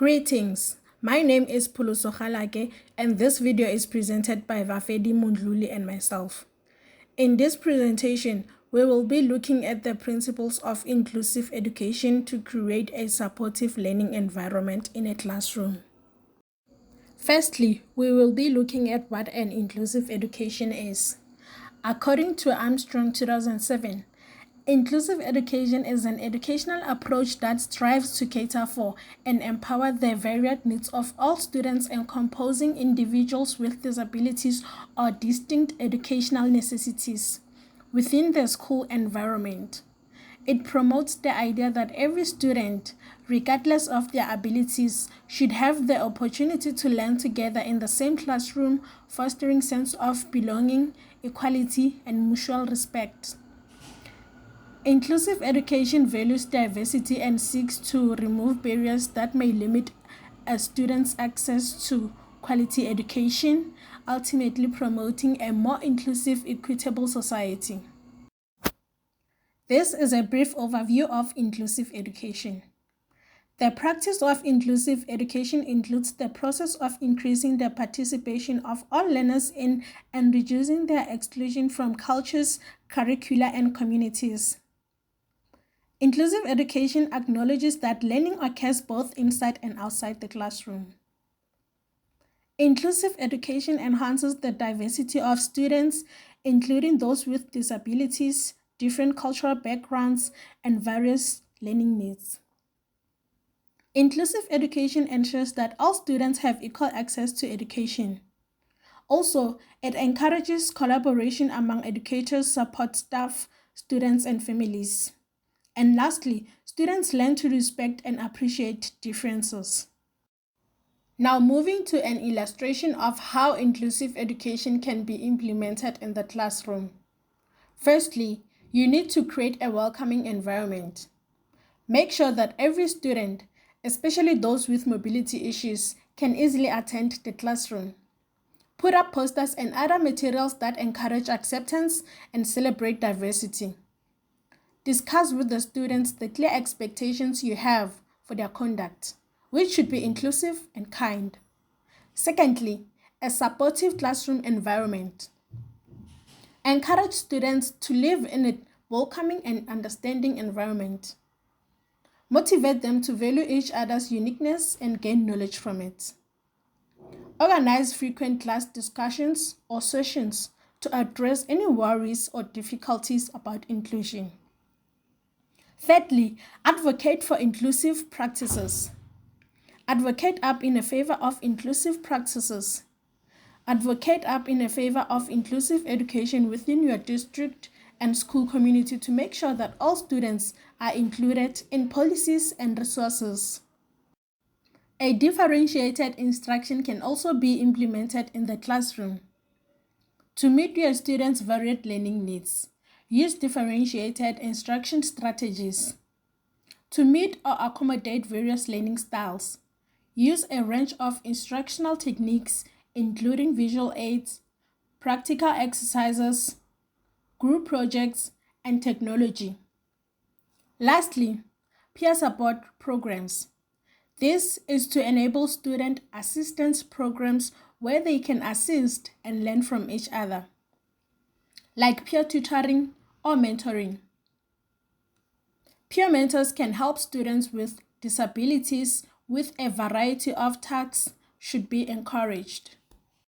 Greetings, my name is Puluso Kgalake and this video is presented by Vafedi Mundluli and myself. In this presentation, we will be looking at the principles of inclusive education to create a supportive learning environment in a classroom. Firstly, we will be looking at what an inclusive education is. According to Armstrong 2007, inclusive education is an educational approach that strives to cater for and empower the varied needs of all students encompassing individuals with disabilities or distinct educational necessities within the school environment. It promotes the idea that every student, regardless of their abilities, should have the opportunity to learn together in the same classroom, fostering sense of belonging, equality, and mutual respect. Inclusive education values diversity and seeks to remove barriers that may limit a student's access to quality education, ultimately promoting a more inclusive, equitable society. This is a brief overview of inclusive education. The practice of inclusive education includes the process of increasing the participation of all learners in and reducing their exclusion from cultures, curricula, and communities. Inclusive education acknowledges that learning occurs both inside and outside the classroom. Inclusive education enhances the diversity of students, including those with disabilities, different cultural backgrounds, and various learning needs. Inclusive education ensures that all students have equal access to education. Also, it encourages collaboration among educators, support staff, students, and families. And lastly, students learn to respect and appreciate differences. Now moving to an illustration of how inclusive education can be implemented in the classroom. Firstly, you need to create a welcoming environment. Make sure that every student, especially those with mobility issues, can easily attend the classroom. Put up posters and other materials that encourage acceptance and celebrate diversity. Discuss with the students the clear expectations you have for their conduct, which should be inclusive and kind. Secondly, a supportive classroom environment. Encourage students to live in a welcoming and understanding environment. Motivate them to value each other's uniqueness and gain knowledge from it. Organize frequent class discussions or sessions to address any worries or difficulties about inclusion. Thirdly, advocate for inclusive practices. Advocate up in favor of inclusive practices. Advocate up in favor of inclusive education within your district and school community to make sure that all students are included in policies and resources. A differentiated instruction can also be implemented in the classroom. To meet your students' varied learning needs, use differentiated instruction strategies. To meet or accommodate various learning styles, use a range of instructional techniques including visual aids, practical exercises, group projects, and technology. Lastly, peer support programs. This is to enable student assistance programs where they can assist and learn from each other, like peer tutoring or mentoring. Peer mentors can help students with disabilities with a variety of tasks should be encouraged.